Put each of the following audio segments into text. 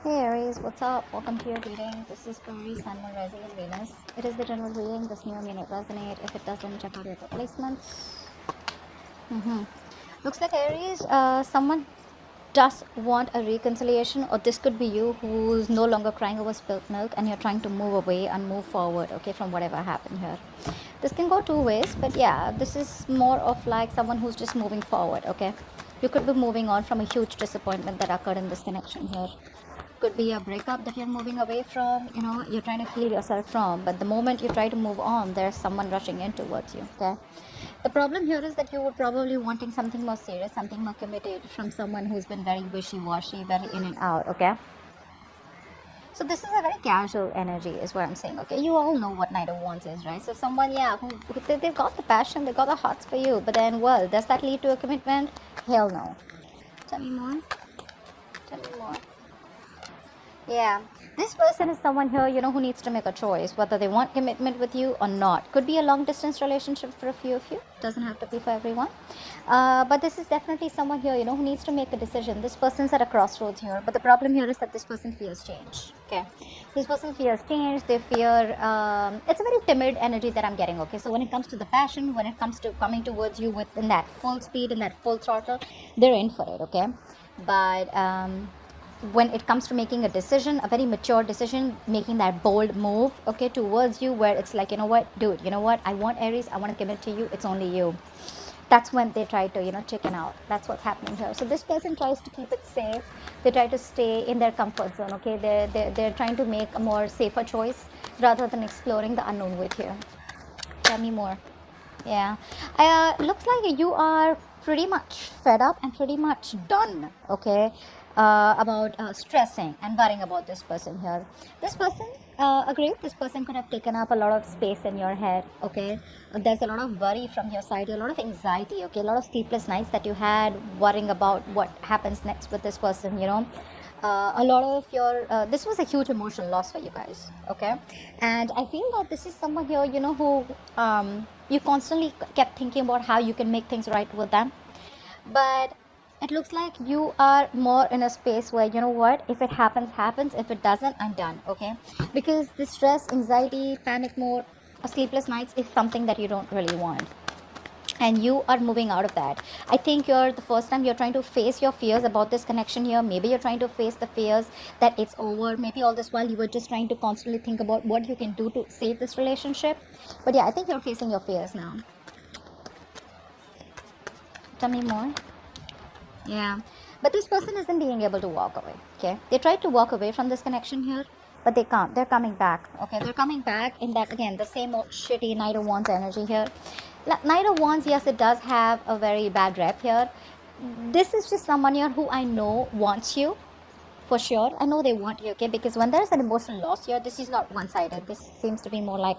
Hey Aries, what's up? Welcome to your reading. This is for Aries, Sun, Moon, Rising, and Venus. It is the general reading. This may not resonate. If it doesn't, check out your placements. Looks like Aries, someone does want a reconciliation, or this could be you who's no longer crying over spilt milk and you're trying to move away and move forward, okay, from whatever happened here. This can go two ways, but yeah, this is more of like someone who's just moving forward, okay. You could be moving on from a huge disappointment that occurred in this connection here. Could be a breakup that you're moving away from, you're trying to heal yourself from, but the moment you try to move on, there's someone rushing in towards you, okay. The problem here is that you were probably wanting something more serious, something more committed from someone who's been very wishy-washy, very in and out, okay. So this is a very casual energy is what I'm saying, okay. You all know what Knight of Wands is, right? So someone, yeah, they've got the passion, they've got the hearts for you, but then, well, does that lead to a commitment? Hell no. Tell me more. Yeah, this person is someone here, who needs to make a choice, whether they want commitment with you or not. Could be a long distance relationship for a few of you. Doesn't have to be for everyone. But this is definitely someone here, who needs to make a decision. This person's at a crossroads here. But the problem here is that this person fears change. Okay. This person fears change. They fear, it's a very timid energy that I'm getting. Okay. So when it comes to the passion, when it comes to coming towards you in that full speed, in that full throttle, they're in for it. Okay. But, when it comes to making a decision, a very mature decision, making that bold move, okay, towards you, where it's like, you know what, dude, you know what, I want Aries, I want to commit to you, it's only you. That's when they try to, chicken out. That's what's happening here. So this person tries to keep it safe. They try to stay in their comfort zone, okay. They're trying to make a more safer choice rather than exploring the unknown with you. Tell me more. Yeah, looks like you are pretty much fed up and pretty much done, okay, about stressing and worrying about this person here. This person, agreed, this person could have taken up a lot of space in your head, okay. There's a lot of worry from your side, a lot of anxiety, okay, a lot of sleepless nights that you had worrying about what happens next with this person, a lot of your this was a huge emotional loss for you guys, okay. And I feel that this is someone here, who you constantly kept thinking about how you can make things right with them, but it looks like you are more in a space where, you know what, if it happens, if it doesn't, I'm done, okay. Because the stress, anxiety, panic mode, sleepless nights is something that you don't really want, and you are moving out of that. I think you're the first time you're trying to face your fears about this connection here. Maybe you're trying to face the fears that it's over. Maybe all this while you were just trying to constantly think about what you can do to save this relationship. But yeah, I think you're facing your fears now. Tell me more. Yeah, but this person isn't being able to walk away, okay. They tried to walk away from this connection here, but they can't. They're coming back, okay. They're coming back in that, again, the same old shitty Knight of Wands energy here. Knight of Wands, yes, it does have a very bad rep here. This is just someone here who I know wants you, for sure. I know they want you, okay, because when there's an emotional loss here, this is not one-sided. This seems to be more like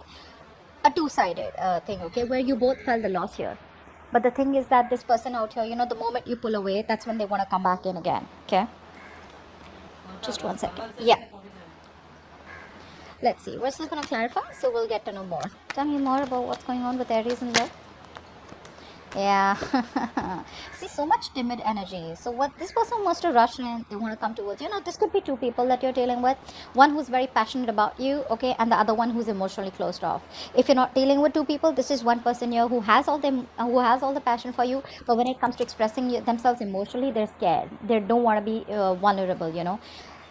a two-sided thing, okay, where you both felt the loss here. But the thing is that this person out here, the moment you pull away, that's when they want to come back in again, okay. Just 1 second. Yeah, let's see, we're still going to clarify, so we'll get to know more. Tell me more about what's going on with Aries and love. Yeah. See, so much timid energy. So what this person wants to rush in, they want to come towards you. This could be two people that you're dealing with. One who's very passionate about you, okay, and the other one who's emotionally closed off. If you're not dealing with two people, this is one person here who has all the passion for you, but when it comes to expressing themselves emotionally, they're scared. They don't want to be vulnerable,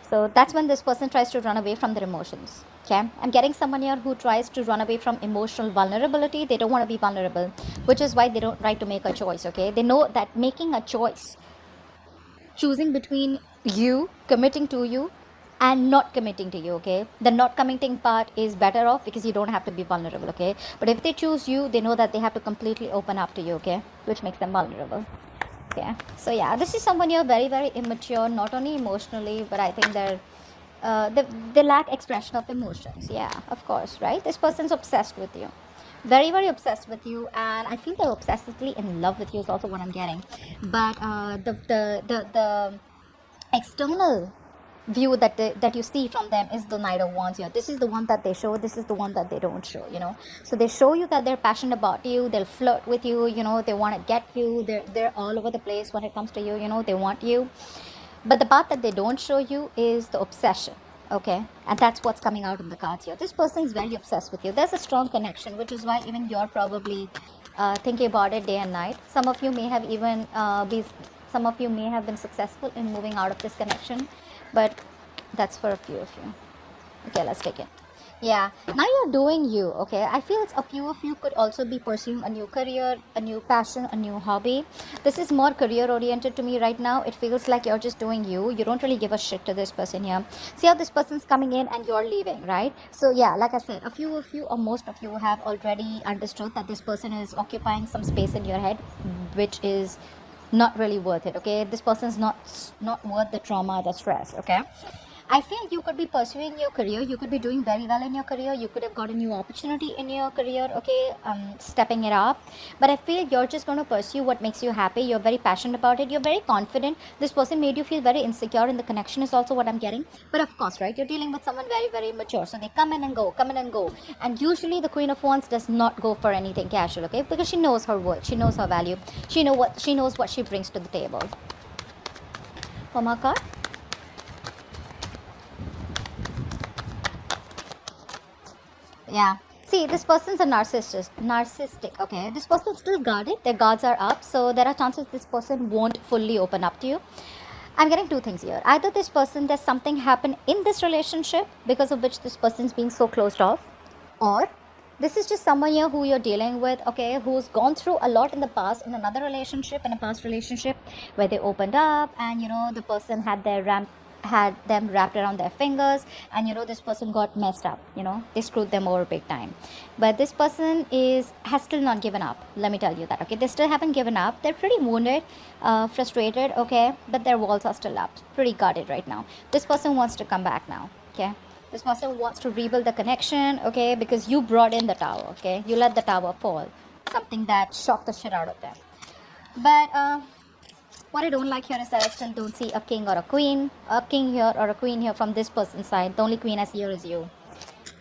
So that's when this person tries to run away from their emotions. Okay, I'm getting someone here who tries to run away from emotional vulnerability. They don't want to be vulnerable, which is why they don't try to make a choice. Okay, they know that making a choice, choosing between you committing to you and not committing to you, okay, the not committing part is better off because you don't have to be vulnerable, okay. But if they choose you, they know that they have to completely open up to you, okay, which makes them vulnerable. Okay, so yeah, this is someone you're very, very immature, not only emotionally, but I think they lack expression of emotions. Yeah, of course, right? This person's obsessed with you, very, very obsessed with you, and I feel they're obsessively in love with you is also what I'm getting. But the external view that you see from them is the Knight of Wands here. This is the one that they show, this is the one that they don't show, so they show you that they're passionate about you, they'll flirt with you, they want to get you, they're all over the place when it comes to you, they want you. But the part that they don't show you is the obsession. Okay, and that's what's coming out in the cards here. This person is very obsessed with you. There's a strong connection, which is why even you're probably thinking about it day and night. Some of you may have even some of you may have been successful in moving out of this connection, but that's for a few of you. Okay, let's take it. Yeah, now you're doing you. Okay, I feel it's a few of you could also be pursuing a new career, a new passion, a new hobby. This is more career oriented to me right now. It feels like you're just doing you. You don't really give a shit to this person here. See how this person's coming in and you're leaving, right? So yeah, like I said, a few of you or most of you have already understood that this person is occupying some space in your head, which is not really worth it. Okay, this person's not worth the trauma, the stress. Okay, I feel you could be pursuing your career. You could be doing very well in your career. You could have got a new opportunity in your career, okay, stepping it up. But I feel you're just going to pursue what makes you happy. You're very passionate about it. You're very confident. This person made you feel very insecure, and the connection is also what I'm getting. But of course, right, you're dealing with someone very, very mature. So they come in and go, come in and go. And usually the Queen of Wands does not go for anything casual, okay, because she knows her worth. She knows her value. She knows what she brings to the table. One more card. Yeah, see, this person's a narcissistic. Okay, this person's still guarded. Their guards are up, so there are chances this person won't fully open up to you. I'm getting two things here. Either this person, there's something happened in this relationship because of which this person's being so closed off, or this is just someone here who you're dealing with, okay, who's gone through a lot in the past, in another relationship, in a past relationship where they opened up, and the person had them wrapped around their fingers, and this person got messed up. They screwed them over big time. But this person has still not given up. Let me tell you that. Okay, they still haven't given up. They're pretty wounded, frustrated, okay, but their walls are still up, pretty guarded right now. This person wants to come back now. Okay, this person wants to rebuild the connection, okay, because you brought in the tower. Okay, you let the tower fall, something that shocked the shit out of them. But what I don't like here is that I still don't see a king or a queen. A king here or a queen here from this person's side. The only queen I see here is you.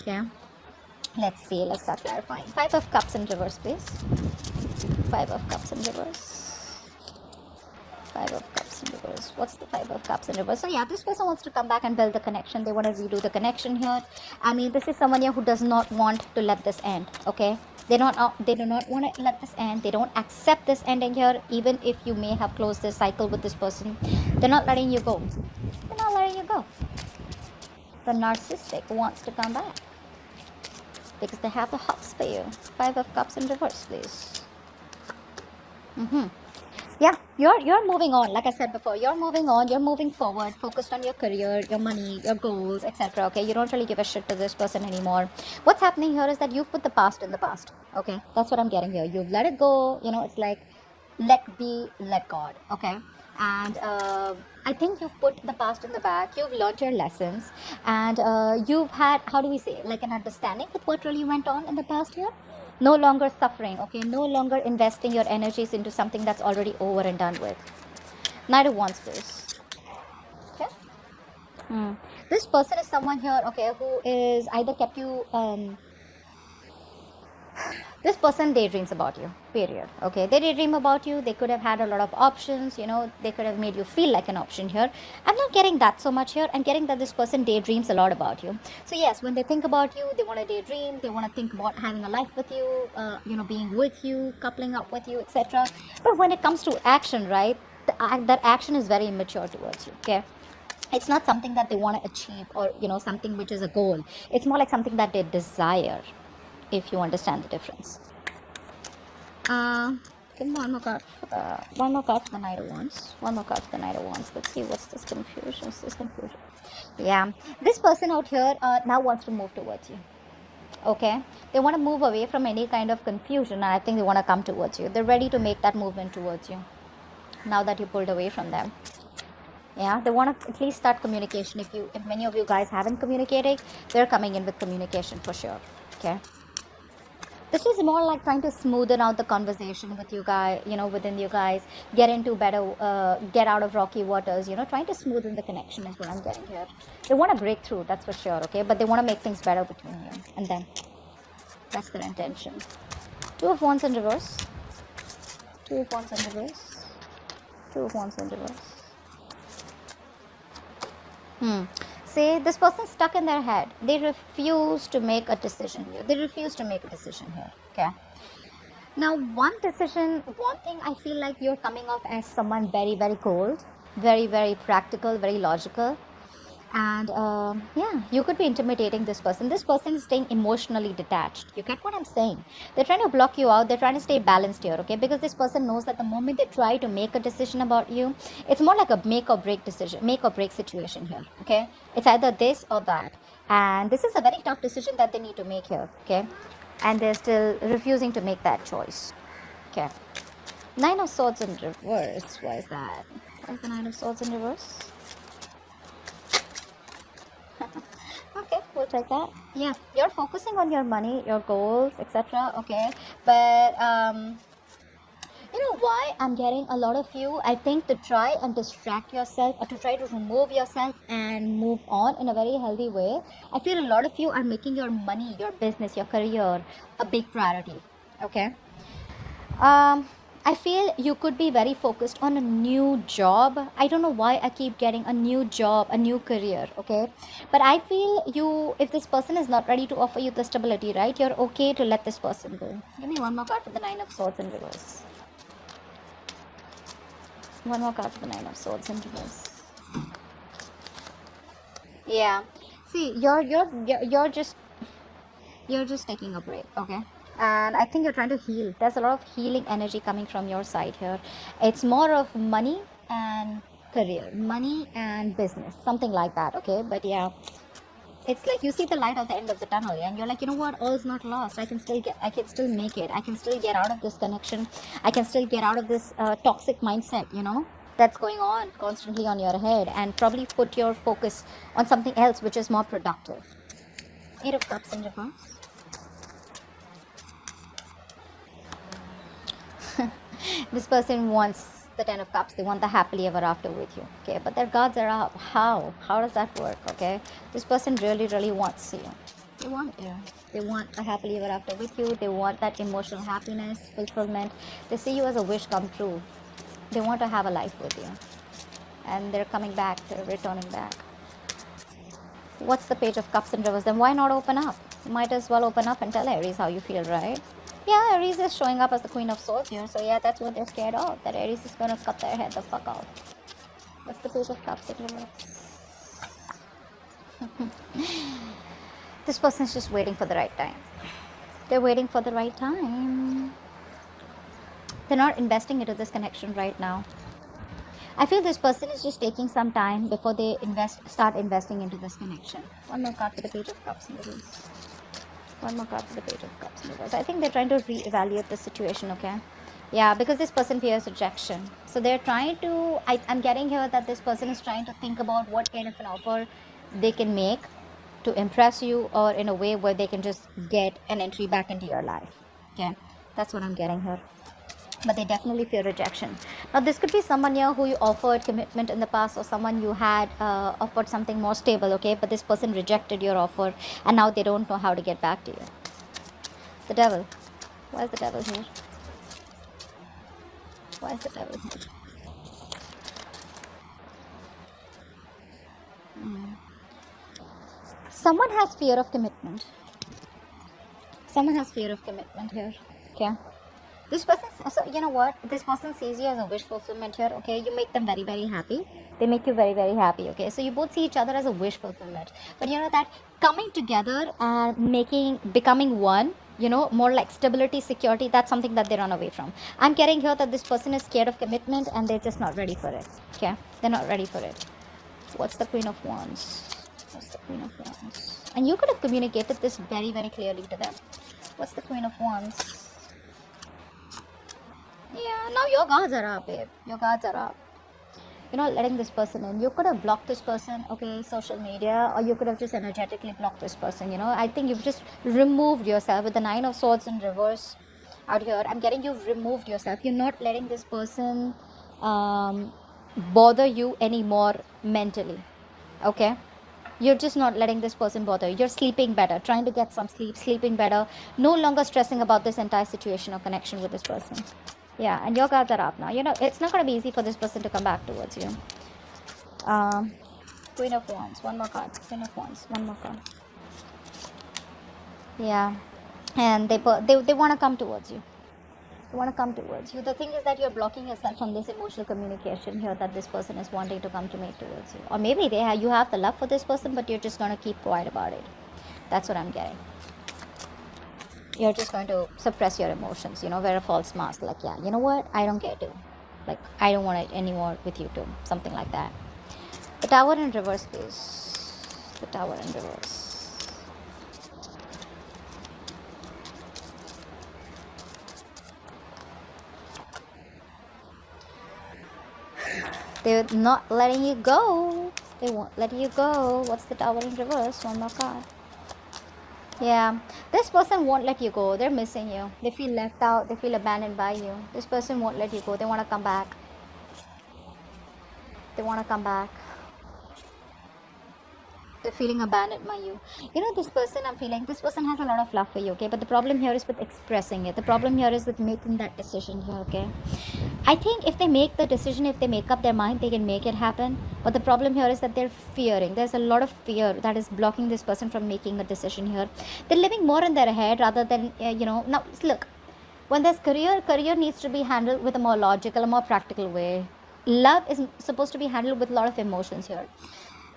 Okay. Let's see. Let's start clarifying. 5 of Cups in reverse, please. 5 of Cups in reverse. 5 of Cups in reverse. What's the 5 of Cups in reverse? So yeah, this person wants to come back and build the connection. They want to redo the connection here. I mean, this is someone here who does not want to let this end. Okay. They do not want to let this end. They don't accept this ending here, even if you may have closed this cycle with this person. They're not letting you go. They're not letting you go. The narcissistic wants to come back because they have the hops for you. 5 of Cups in reverse, please. Yeah, you're moving on. Like I said before, you're moving on. You're moving forward, focused on your career, your money, your goals, etc. Okay, you don't really give a shit to this person anymore. What's happening here is that you've put the past in the past. Okay, that's what I'm getting here. You've let it go. It's like let be, let God. Okay, and I think you've put the past in the back. You've learned your lessons, and you've had, how do we say, like an understanding with what really went on in the past here. No longer suffering, okay? No longer investing your energies into something that's already over and done with. Knight of Wands, please. Okay? This person is someone here, okay, who is either kept you... this person daydreams about you, period. Okay, they daydream about you. They could have had a lot of options, they could have made you feel like an option here. I'm not getting that so much here. I'm getting that this person daydreams a lot about you. So yes, when they think about you, they want to daydream. They want to think about having a life with you, being with you, coupling up with you, etc. But when it comes to action, right, that action is very immature towards you. Okay, it's not something that they want to achieve, or something which is a goal. It's more like something that they desire, if you understand the difference. Give me one more card for the Knight of Wands. One more card for the Knight of Wands. Let's see what's this confusion. Yeah, this person out here now wants to move towards you. Okay, they want to move away from any kind of confusion, and I think they want to come towards you. They're ready to make that movement towards you now that you pulled away from them. Yeah, they want to at least start communication. If many of you guys haven't communicated, they're coming in with communication for sure. Okay, this is more like trying to smoothen out the conversation with you guys, within you guys, get into better, get out of rocky waters, trying to smoothen the connection is what I'm getting here. They want to break through, that's for sure, okay, but they want to make things better between you and them. That's their intention. 2 of Wands in reverse. 2 of Wands in reverse. 2 of Wands in reverse. See, this person's stuck in their head. They refuse to make a decision here. They refuse to make a decision here. Okay. Now, one thing I feel like you're coming off as someone very, very cold, very, very practical, very logical. And yeah, you could be intimidating this person. This person is staying emotionally detached. You get what I'm saying? They're trying to block you out. They're trying to stay balanced here, okay? Because this person knows that the moment they try to make a decision about you, it's more like a make or break decision, make or break situation here, okay? It's either this or that. And this is a very tough decision that they need to make here, okay? And they're still refusing to make that choice, okay? Nine of Swords in reverse. Why is that? Why is the Nine of Swords in reverse? Okay, we'll take that. Yeah, you're focusing on your money, your goals, etc. Okay, but you know why I'm getting a lot of you? I think to try and distract yourself, or to try to remove yourself and move on in a very healthy way. I feel a lot of you are making your money, your business, your career a big priority. Okay. I feel you could be very focused on a new job. I don't know why I keep getting a new job, a new career, okay? But I feel you, if this person is not ready to offer you the stability, right, you're okay to let this person go. Give me one more card for the Nine of Swords in reverse. One more card for the Nine of Swords in reverse. Yeah. See, you're just taking a break, okay? And I think you're trying to heal. There's a lot of healing energy coming from your side here. It's more of money and career, money and business, something like that, okay? But yeah, it's like you see the light at the end of the tunnel, and you're like, you know what, all is not lost. I can still make it. I can still get out of this connection. I can still get out of this toxic mindset, you know, that's going on constantly on your head, and probably put your focus on something else which is more productive. Eight of Cups in reverse. This person wants the Ten of Cups. They want the happily ever after with you, okay? But their guards are up. How does that work, okay? This person really wants you. They want you. They want a happily ever after with you. They want that emotional happiness, fulfillment. They see you as a wish come true. They want to have a life with you, and they're coming back. They're returning back. What's the Page of Cups in reverse? Then why not open up? You might as well open up and tell Aries how you feel, right? Yeah, Aries is showing up as the Queen of Swords here. So yeah, that's what they're scared of. That Aries is going to cut their head the fuck off. What's the Page of Cups in reverse? This person's just waiting for the right time. They're waiting for the right time. They're not investing into this connection right now. I feel this person is just taking some time before they start investing into this connection. One more card for the Page of Cups in reverse. One more card for the Page of Cups in reverse. I think they're trying to reevaluate the situation, okay? Yeah, because this person fears rejection. So they're trying to, I'm getting here that this person is trying to think about what kind of an offer they can make to impress you, or in a way where they can just get an entry back into your life. Okay, that's what I'm getting here. But they definitely fear rejection. Now, this could be someone here who you offered commitment in the past, or someone you had offered something more stable, okay? But this person rejected your offer, and now they don't know how to get back to you. The Devil. Why is the Devil here? Why is the Devil here? Someone has fear of commitment. Someone has fear of commitment here, okay? This person, so you know what, this person sees you as a wish fulfillment here, okay? You make them very happy. They make you very happy, okay? So you both see each other as a wish fulfillment. But you know that coming together and becoming one, you know, more like stability, security, that's something that they run away from. I'm getting here that this person is scared of commitment, and they're just not ready for it, okay? They're not ready for it. What's the Queen of Wands? What's the Queen of Wands? And you could have communicated this very clearly to them. What's the Queen of Wands? Yeah, now your guards are up, babe. Your guards are up. You're not letting this person in. You could have blocked this person, okay, social media, or you could have just energetically blocked this person, you know. I think you've just removed yourself with the Nine of Swords in reverse out here. I'm getting you've removed yourself. You're not letting this person bother you anymore mentally, okay? You're just not letting this person bother. You're sleeping better, trying to get some sleep, sleeping better, no longer stressing about this entire situation or connection with this person. Yeah, and your cards are up now. You know, it's not going to be easy for this person to come back towards you. Queen of Wands. One more card. Queen of Wands. One more card. Yeah. And they want to come towards you. They want to come towards you. The thing is that you're blocking yourself from this emotional communication here that this person is wanting to come to make towards you. Or maybe you have the love for this person, but you're just going to keep quiet about it. That's what I'm getting. You're just going to suppress your emotions, wear a false mask. Like, yeah, you know what? I don't care to. Like, I don't want it anymore with you too. Something like that. The Tower in reverse, please. The Tower in reverse. They're not letting you go. They won't let you go. What's the Tower in reverse? One more card. Yeah, this person won't let you go. They're missing you. They feel left out. They feel abandoned by you. This person won't let you go. They want to come back. They want to come back. They're feeling abandoned by you. This person, I'm feeling, this person has a lot of love for you, okay? But the problem here is with expressing it. The problem here is with making that decision here, okay? I think if they make the decision, if they make up their mind, they can make it happen. But the problem here is that they're fearing. There's a lot of fear that is blocking this person from making a decision here. They're living more in their head rather than, now look, when there's career needs to be handled with a more logical, a more practical way. Love is supposed to be handled with a lot of emotions here.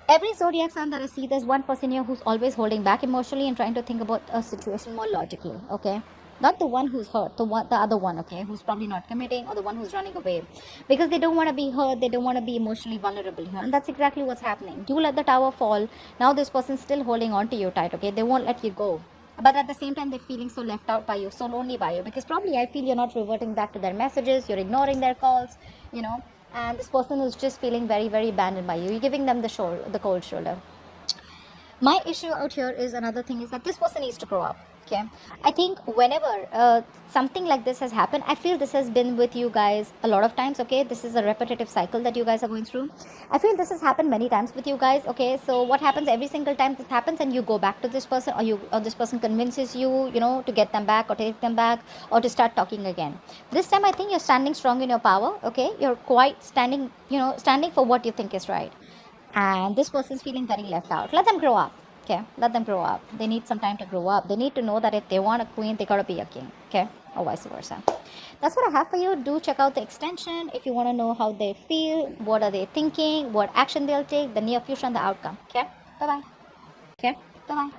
Every zodiac sign that I see, there's one person here who's always holding back emotionally and trying to think about a situation more logically, okay? Not the one who's hurt, the other one, okay, who's probably not committing, or the one who's running away, because they don't want to be hurt, they don't want to be emotionally vulnerable here, and that's exactly what's happening. You let the tower fall. Now this person's still holding on to you tight, okay? They won't let you go, but at the same time they're feeling so left out by you, so lonely by you, because probably I feel you're not reverting back to their messages, you're ignoring their calls, and this person is just feeling very, very abandoned by you. You're giving them the cold shoulder. My issue out here is another thing is that this person needs to grow up, okay? I think whenever something like this has happened, I feel this has been with you guys a lot of times, okay? This is a repetitive cycle that you guys are going through. I feel this has happened many times with you guys, okay? So what happens every single time this happens, and you go back to this person, or this person convinces you, to get them back or take them back or to start talking again. This time I think you're standing strong in your power, okay? You're quite standing for what you think is right. And this person's feeling very left out. Let them grow up, okay? Let them grow up. They need some time to grow up. They need to know that if they want a queen, they gotta be a king, okay? Or vice versa. That's what I have for you. Do check out the extension if you want to know how they feel, what are they thinking, what action they'll take, the near future and the outcome, okay? Bye-bye. Okay, bye-bye.